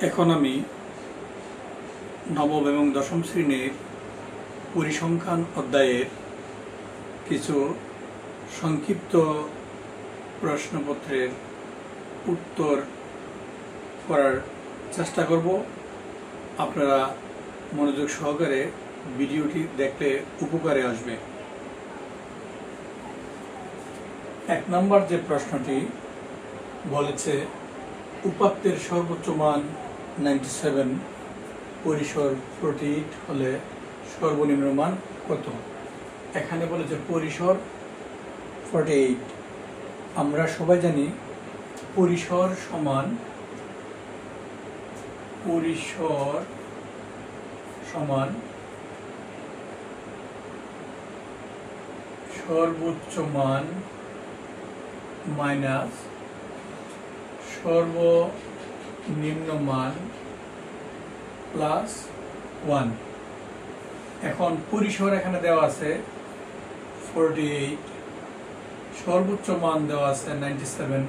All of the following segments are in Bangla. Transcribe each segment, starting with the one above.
এখন আমি নবম এবং দশম শ্রেণীর পরিসংখ্যান অধ্যায়ের কিছু সংক্ষিপ্ত প্রশ্নপত্রের উত্তর করার চেষ্টা করব। আপনারা মনোযোগ সহকারে ভিডিওটি দেখলে উপকারে আসবে। এক নম্বর যে প্রশ্নটি বলেছে, উপাত্তের সর্বোচ্চ মান 97, পরিসর 48 হলে সর্বনিম্ন মান কত? এখানে বলেছে পরিসর 48। আমরা সবাই জানি পরিসর সমান সর্বোচ্চ মান মাইনাস সর্বনিম্ন মান প্লাস 1। এখন পরিসর এখানে দেওয়া আছে 48, সর্বোচ্চ মান দেওয়া আছে 97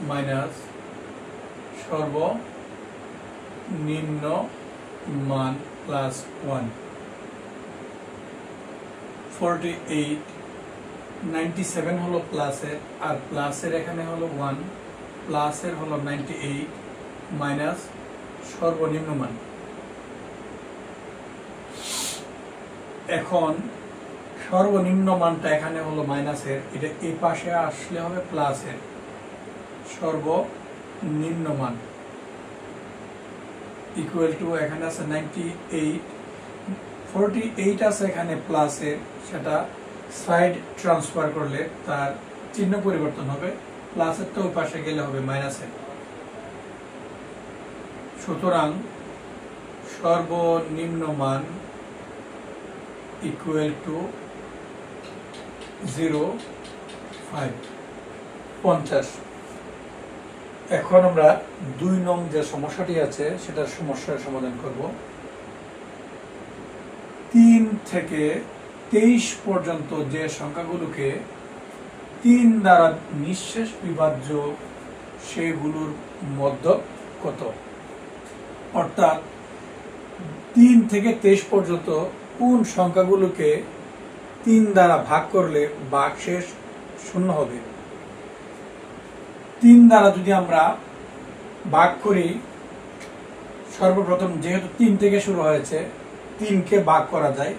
মাইনাস সর্বনিম্ন মান প্লাস 1। 48 97 হলো প্লাসের, আর প্লাসের এখানে হলো 1, প্লাসের হলো 98 মাইনাস সর্বনিম্ন মান। এখন সর্বনিম্ন মানটা এখানে হলো মাইনাসের, এটা এই পাশে আসলে হবে প্লাসের। সর্বনিম্ন মান ইকুয়াল টু এখানে আছে 98, 48 আছে এখানে প্লাসের, সেটা সাইড ট্রান্সফার করলে তার চিহ্ন পরিবর্তন হবে, প্লাসের তো ওই পাশে গেলে হবে মাইনাসের। সুতরাং সর্বনিম্ন মান ইকুয়াল টু 50। এখন আমরা 2 নং যে সমস্যাটি আছে সেটার সমস্যার সমাধান করব। 3 থেকে 23 পর্যন্ত যে সংখ্যাগুলোকে 3 দ্বারা নিঃশেষ বিভাজ্য সেগুলোর মধ্যক কত? অর্থাৎ 3 থেকে 23 পর্যন্ত কোন সংখ্যাগুলোকে 3 দ্বারা ভাগ করলে ভাগশেষ 0 হবে? 3 দ্বারা যদি আমরা ভাগ করি, সর্বপ্রথম যেহেতু 3 থেকে শুরু হয়েছে, 3কে ভাগ করা যায়,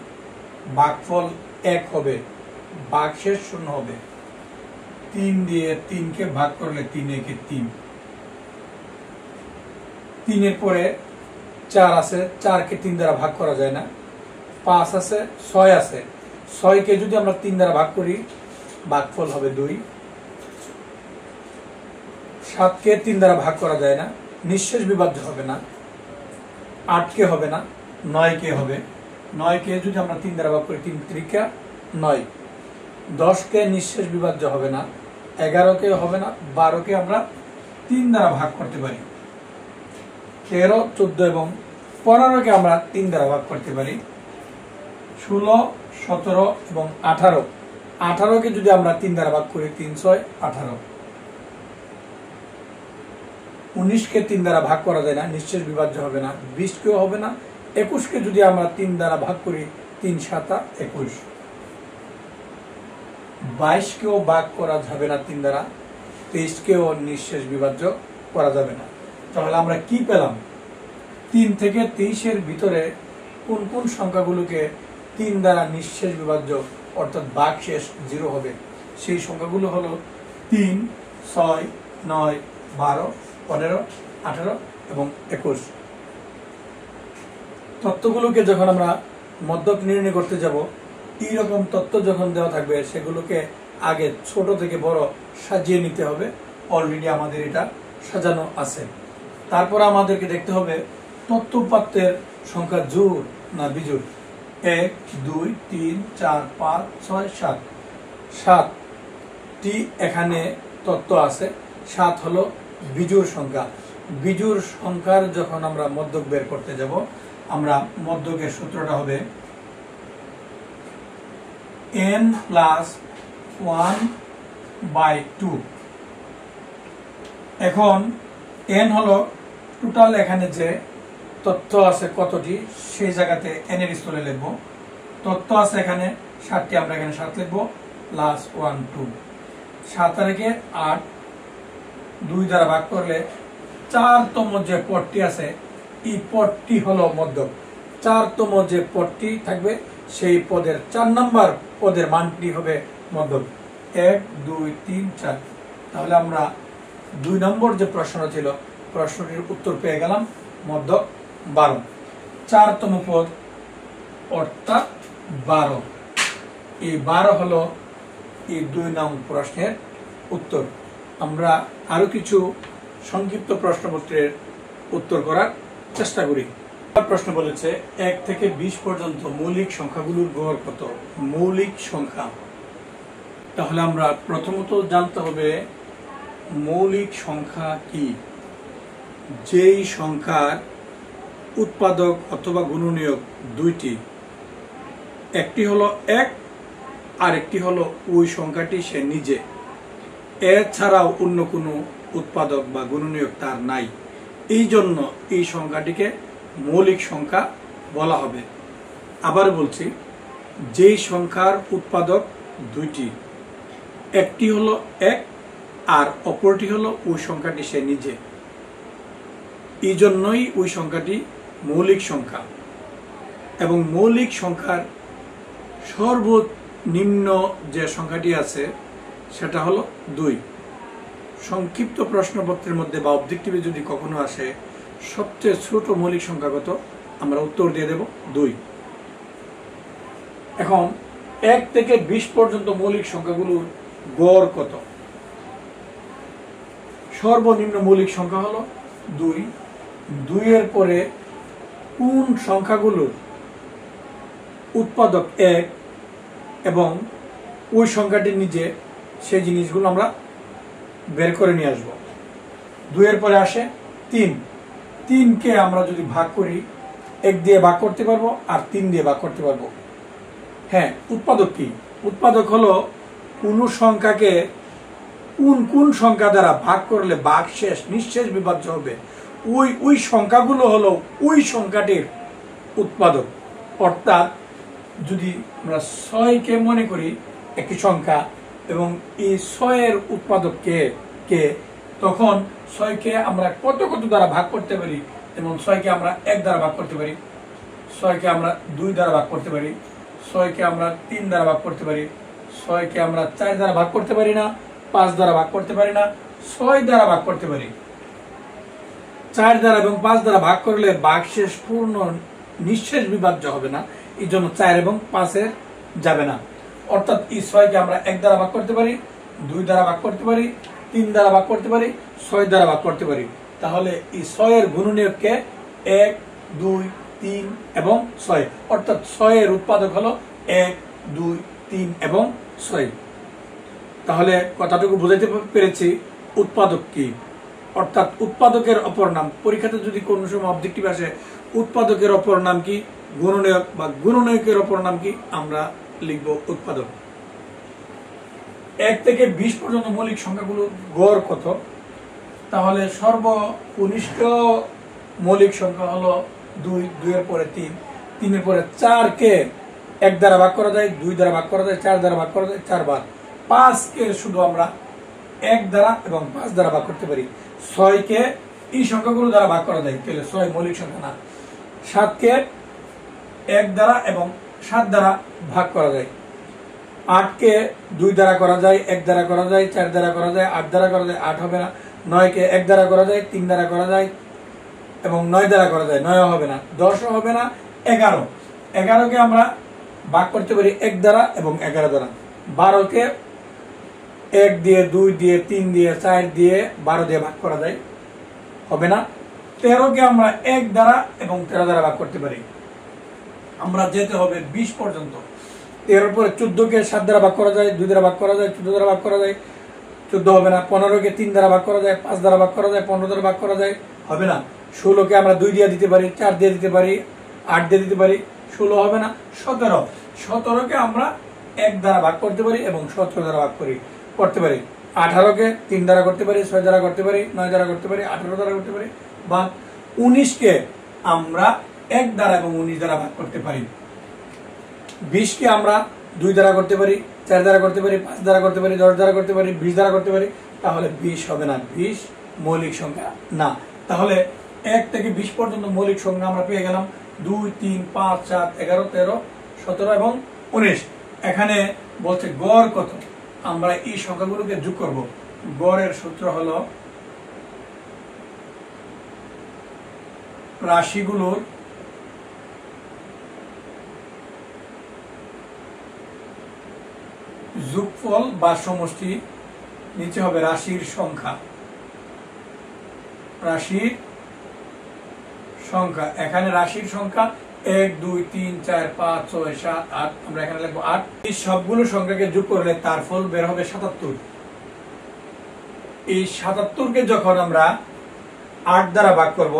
ভাগফল 1 হবে, ভাগশেষ 0 হবে। 3 দিয়ে 3কে ভাগ করলে 3 একে 3। 3 এর পরে 4 আছে, 4কে 3 দ্বারা ভাগ করা যায় না। 5 আছে, 6 আছে, 6কে যদি আমরা 3 দ্বারা ভাগ করি, ভাগফল হবে 2। 7কে 3 দ্বারা ভাগ করা যায় না, নিঃশেষ বিভাজ্য হবে না। 8কে হবে না, 9কে হবে। 9কে যদি আমরা 3 দ্বারা ভাগ করি, 3 × 9। 10কে নিঃশেষ বিভাজ্য হবে না, 11কে হবে না, 12কে আমরা 3 দ্বারা ভাগ করতে পারি। 13, 14 এবং 15কে আমরা 3 দ্বারা ভাগ করতে পারি। 16, 17 এবং 18, 18কে যদি আমরা 3 দ্বারা ভাগ করি, 3 × 6 = 18। 19কে 3 দ্বারা ভাগ করা যায় না, নিঃশেষ বিভাজ্য হবে না। 20কেও হবে না। 21কে যদি আমরা 3 দ্বারা ভাগ করি, 3 × 7 = 21। 22কেও ভাগ করা যাবে না 3 দ্বারা। 23কেও নিঃশেষ বিভাজ্য করা যাবে না। তাহলে আমরা কি পেলাম? 3 থেকে 23 এর ভিতরে কোন কোন সংখ্যাগুলোকে 3 দ্বারা নিঃশেষ বিভাজ্য অর্থাৎ ভাগশেষ 0 হবে? সেই সংখ্যাগুলো হলো 3, 6, 9, 12, 15, 18 এবং 21। তথ্যগুলোকে যখন আমরা মধ্যক নির্ণয় করতে যাব, এইরকম তথ্য যখন দেওয়া থাকবে, সেগুলোকে আগে ছোট থেকে বড় সাজিয়ে নিতে হবে। অলরেডি আমাদের এটা সাজানো আছে। তারপর আমাদেরকে দেখতে হবে তথ্য উপাত্তের সংখ্যা জোড় না বিজোড়। 1, 2, 3, 4, 5, 6, 7। 7টি এখানে তথ্য আছে। 7 হলো বিজোড় সংখ্যা। বিজোড় সংখ্যার যখন আমরা মধ্যক বের করতে যাব, আমরা মধ্যকের সূত্রটা হবে n + 1/2। এখন n হলো টোটাল এখানে যে তথ্য আছে কতটি সেই জায়গাতে n এর স্থলে লিখব। তথ্য আছে এখানে 7টি, আমরা এখানে 7 লিখব, প্লাস 1 2 7 তারিখে 8 2 দ্বারা ভাগ করলে 4তম যে পদটি আছে এই পদটি হলো মধ্যক। 4তম যে পদটি থাকবে সেই পদের 4 নম্বর পদের মানটি হবে মধ্যক। 1 2 3 4। তাহলে আমরা 2 নম্বর যে প্রশ্ন ছিল প্রশ্নটির উত্তর পেয়ে গেলাম মধ্যক 12। 4তম পদ অর্থাৎ 12। এই 12 হলো এই 2 নং প্রশ্নের উত্তর। আমরা আরো কিছু সংক্ষিপ্ত প্রশ্নপত্রের উত্তর করার চেষ্টা করি। প্রশ্ন বলেছে 1 থেকে 20 পর্যন্ত মৌলিক সংখ্যাগুলোর গড় কত? মৌলিক সংখ্যা, তাহলে আমরা প্রথমত জানতে হবে মৌলিক সংখ্যা কি। যেই সংখ্যার উৎপাদক অথবা গুণনীয়ক দুইটি, একটি হলো 1 আর একটি হলো ওই সংখ্যাটি সে নিজে, এছাড়াও অন্য কোনো উৎপাদক বা গুণনীয়ক তার নাই, এই জন্য এই সংখ্যাটিকে মৌলিক সংখ্যা বলা হবে। আবার বলছি, যেই সংখ্যার উৎপাদক দুইটি, একটি হলো 1 আর অপরটি হলো ওই সংখ্যাটি সে নিজে, এই জন্যই ওই সংখ্যাটি মৌলিক সংখ্যা। এবং মৌলিক সংখ্যার সর্বনিম্ন যে সংখ্যাটি আছে সেটা হলো 2। সংক্ষিপ্ত প্রশ্নপত্রের মধ্যে বা অবজেক্টিভে যদি কখনো আসে সবচেয়ে ছোট মৌলিক সংখ্যা কত, আমরা উত্তর দিয়ে দেব 2। এখন 1 থেকে 20 পর্যন্ত মৌলিক সংখ্যাগুলোর গড় কত? সর্বনিম্ন মৌলিক সংখ্যা হলো 2। 2 এর পরে কোন সংখ্যাগুলোর উৎপাদক 1 এবং ওই সংখ্যাটি নিজে, সেই জিনিসগুলো আমরা বের করে নিয়ে আসবো। 2 এর পরে আসে 3। 3কে আমরা যদি ভাগ করি 1 দিয়ে ভাগ করতে পারবো আর 3 দিয়ে ভাগ করতে পারবো। হ্যাঁ, উৎপাদক কি? উৎপাদক হলো কোন সংখ্যাকে কোন সংখ্যা দ্বারা ভাগ করলে ভাগশেষ নিঃশেষ বিভাজ্য হবে, ওই সংখ্যাগুলো হলো ওই সংখ্যাটির উৎপাদক। অর্থাৎ যদি আমরা 6কে মনে করি একটি সংখ্যা এবং এই 6-এর উৎপাদক কে, তখন 6কে আমরা কত দ্বারা ভাগ করতে পারি। এবং 6কে আমরা 1 দ্বারা ভাগ করতে পারি, 6কে আমরা 2 দ্বারা ভাগ করতে পারি, 6কে আমরা 3 দ্বারা ভাগ করতে পারি, 6কে আমরা 4 দ্বারা ভাগ করতে পারি না, 5 দ্বারা ভাগ করতে পারি না, 6 দ্বারা ভাগ করতে পারি। 4 দ্বারা এবং 5 দ্বারা ভাগ করলে ভাগশেষ পূর্ণ নিঃশেষ বিভাজ্য হবে না, এই জন্য 4 এবং 5-এর যাবে না। অর্থাৎ এই 6কে আমরা 1 দ্বারা ভাগ করতে পারি, 2 দ্বারা ভাগ করতে পারি, 3 দ্বারা ভাগ করতে পারি, 6 দ্বারা ভাগ করতে পারি। তাহলে এই 6-এর গুণনীয়ককে 1 2 3 এবং 6, অর্থাৎ 6-এর উৎপাদক হলো 1 2 3 এবং 6। তাহলে কথাটুকু বুঝাইতে পেরেছি উৎপাদক কি। অর্থাৎ উৎপাদকের অপর নাম, পরীক্ষাতে যদি কোনো সময় অবজেক্টিভ আসে উৎপাদকের অপর নাম কি, গুণনীয়ক বা গুণনীয়কের অপর নাম কি, আমরা লিখব উৎপাদক। 1 থেকে 20 পর্যন্ত মৌলিক সংখ্যাগুলোর গড় কত? তাহলে সর্বকনিষ্ঠ মৌলিক সংখ্যা হলো 2। 2 এর পরে 3, 3 এর পরে 4কে 1 দ্বারা ভাগ করা যায়, 2 দ্বারা ভাগ করা যায়, 4 দ্বারা ভাগ করা যায় 4 বার। 5কে শুধু আমরা 1 দ্বারা এবং 5 দ্বারা ভাগ করতে পারি। 6কে এই সংখ্যাগুলো দ্বারা ভাগ করা যায়, তাহলে 6 মৌলিক সংখ্যা না। 7কে 1 দ্বারা এবং 7 দ্বারা ভাগ করা যায়। 8কে 2 দ্বারা করা যায়, 1 দ্বারা করা যায়, 4 দ্বারা করা যায়, 8 দ্বারা করা যায়, 8 হবে না। 9কে 1 দ্বারা করা যায়, 3 দ্বারা করা যায় এবং 9 দ্বারা করা যায়, 9 হবে না। 10ও হবে না। 11, 11কে আমরা ভাগ করতে পারি 1 দ্বারা এবং 11 দ্বারা। 12কে 1 দিয়ে, 2 দিয়ে, 3 দিয়ে, 4 দিয়ে, 12 দিয়ে ভাগ করা যায়, হবে না। 13কে আমরা 1 দ্বারা এবং 13 দ্বারা ভাগ করতে পারি। আমরা যেতে হবে 20 পর্যন্ত। 13 পরে 14কে 7 দ্বারা ভাগ করা যায়, 2 দ্বারা ভাগ করা যায়, 14 দ্বারা ভাগ করা যায়, 14 হবে না। 15কে 3 দ্বারা ভাগ করা যায়, 5 দ্বারা ভাগ করা যায়, 15 দ্বারা ভাগ করা যায়, হবে না। 16কে আমরা 2 দিয়ে দিতে পারি, 4 দিয়ে দিতে পারি, 8 দিয়ে দিতে পারি, 16 হবে না। 17কে আমরা 1 দ্বারা ভাগ করতে পারি এবং 17 দ্বারা ভাগ করতে পারি। 18কে 3 দ্বারা করতে পারি, 6 দ্বারা করতে পারি, 9 দ্বারা করতে পারি, 18 দ্বারা করতে পারি বা 19কে আমরা 1 দ্বারা এবং 19 দ্বারা ভাগ করতে পারি। 20কে আমরা 2 দ্বারা করতে পারি, 4 দ্বারা করতে পারি, 5 দ্বারা করতে পারি, 10 দ্বারা করতে পারি, 20 দ্বারা করতে পারি। তাহলে 20 হবে না, 20 মৌলিক সংখ্যা না। তাহলে 1 থেকে 20 পর্যন্ত মৌলিক সংখ্যা আমরা পেয়ে গেলাম 2, 3, 5, 7, 11, 13, 17 এবং 19। এখানে বলছে গড় কত, আমরা এই সংখ্যাগুলোকে যোগ করব। গড়ের সূত্র হলো রাশিগুলোর যোগফল বা সমষ্টি, নিচে হবে রাশির সংখ্যা। রাশির সংখ্যা, এখানে রাশির সংখ্যা 1, 2, 3, 4, 5, 6, 7, 8, আমরা এখানে লিখবো 8। এই সবগুলো সংখ্যাকে যোগ করলে তার ফল বের হবে 77। এই 77কে যখন আমরা 8 দ্বারা ভাগ করব,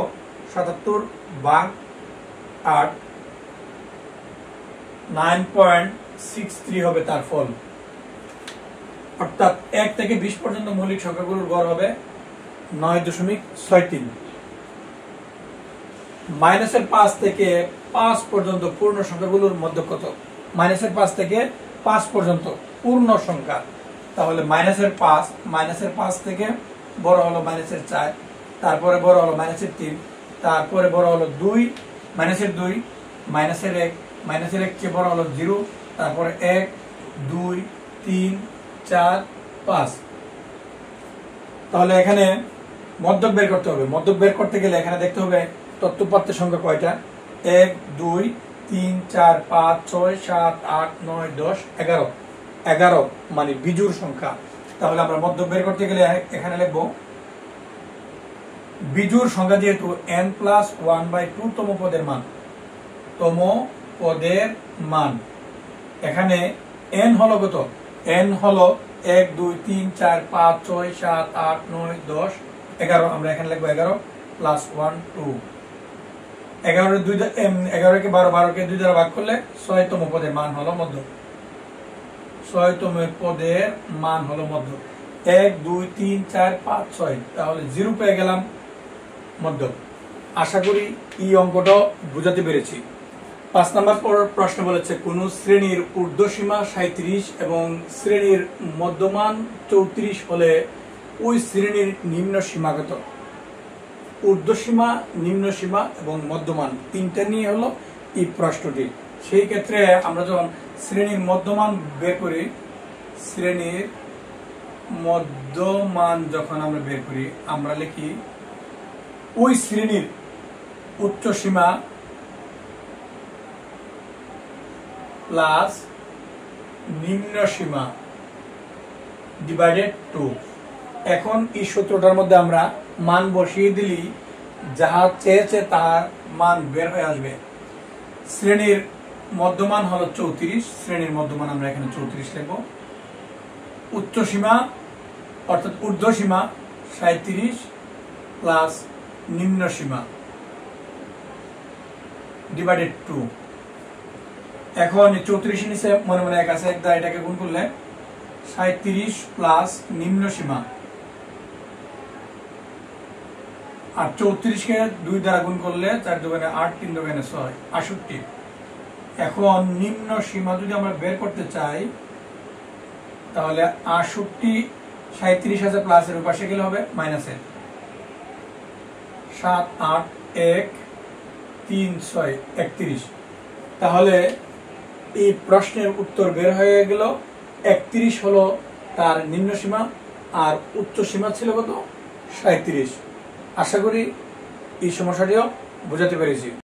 77 ভাগ 8, 9.63 হবে তার ফল। অর্থাৎ 1 থেকে 20 পর্যন্ত মৌলিক সংখ্যাগুলোর গড় হবে 9.63। মাইনাসের 5 থেকে 5 পর্যন্ত পূর্ণ সংখ্যাগুলোর মধ্যে কত? মাইনাসের 5 থেকে 5 পর্যন্ত পূর্ণ সংখ্যা। তাহলে মাইনাসের 5 থেকে বড় হলো মাইনাসের 4, তারপরে বড় হলো মাইনাসের 3, তারপরে বড় হলো 2, মাইনাসের 2, মাইনাসের 1, মাইনাসের 1 চেয়ে বড় হলো 0, তারপরে 1, 2, 3, 4, 5। তাহলে এখানে মধ্যক বের করতে হবে। মধ্যক বের করতে গেলে এখানে দেখতে হবে তথ্যপাত্রের সংখ্যা কয়টা। 1, 2, 3, 4, 5, 6, 7, 8, 9, 10, 11। 11 মানে বিজোড় সংখ্যা। তাহলে আমরা মধ্যক বের করতে গেলে এখানে লিখব বিজোড় সংখ্যা যেহেতু n+1/2 তম পদের মান। তম পদের মান এখানে n হলো কত? n হলো 1, 2, 3, 4, 5, 6, 7, 8, 9, 10, 11। আমরা এখানে লিখবো 11 + 1, 2। 11কে 12কে 2 দ্বারা ভাগ করলে 6 তম পদের মান হলো মধ্য। 6 তম পদের মান হলো মধ্য। 1, 2, 3, 4, 5, 6। তাহলে 0 পেয়ে গেলাম মধ্য। আশা করি এই অঙ্কটা বুঝাতে পেরেছি। 5 নম্বর প্রশ্ন বলেছে কোন শ্রেণীর ঊর্ধ্বসীমা 37 এবং শ্রেণীর মধ্যমান 34 হলে ওই শ্রেণীর নিম্ন সীমা কত? ঊর্ধ্বসীমা, নিম্ন সীমা এবং মধ্যমান তিনটা নিয়ে হলো এই প্রশ্নটি। সেই ক্ষেত্রে আমরা যখন শ্রেণীর মধ্যমান বের করি, শ্রেণীর মধ্যমান যখন আমরা বের করি, আমরা লিখি ওই শ্রেণীর উচ্চ সীমা প্লাস নিম্ন সীমা ডিভাইডেড 2। এখন এই সূত্রটার মধ্যে আমরা মান বসিয়ে দিলেই যাহা চেয়েছে তার মান বের হয়ে আসবে। শ্রেণীর মধ্যমান হলো 34, শ্রেণীর মধ্যমান আমরা এখানে 34 লিখব। উচ্চ সীমা অর্থাৎ ঊর্ধ্ব সীমা 37 প্লাস নিম্ন সীমা ডিভাইডেড 2। এখন 34 নিচে মনে মনে 1 আছে, 1 দ্বারা এটাকে গুণ করলে 37 প্লাস নিম্ন সীমা, আর 34কে 2 দ্বারা গুণ করলে 4 দুগুণে 8, 3 দুগুণে 6, 68। এখন নিম্ন সীমা যদি আমরা বের করতে চাই তাহলে 68 37 আছে প্লাসের পাশে গেলে হবে মাইনাসের। 7, 8, 1, 3, 6, 31। তাহলে এই প্রশ্নের উত্তর বের হয়ে গেল 31 হলো তার নিম্ন সীমা আর উচ্চ সীমা ছিল কত? 37। আশা করি এই সমস্যাটিও বোঝাতে পেরেছি।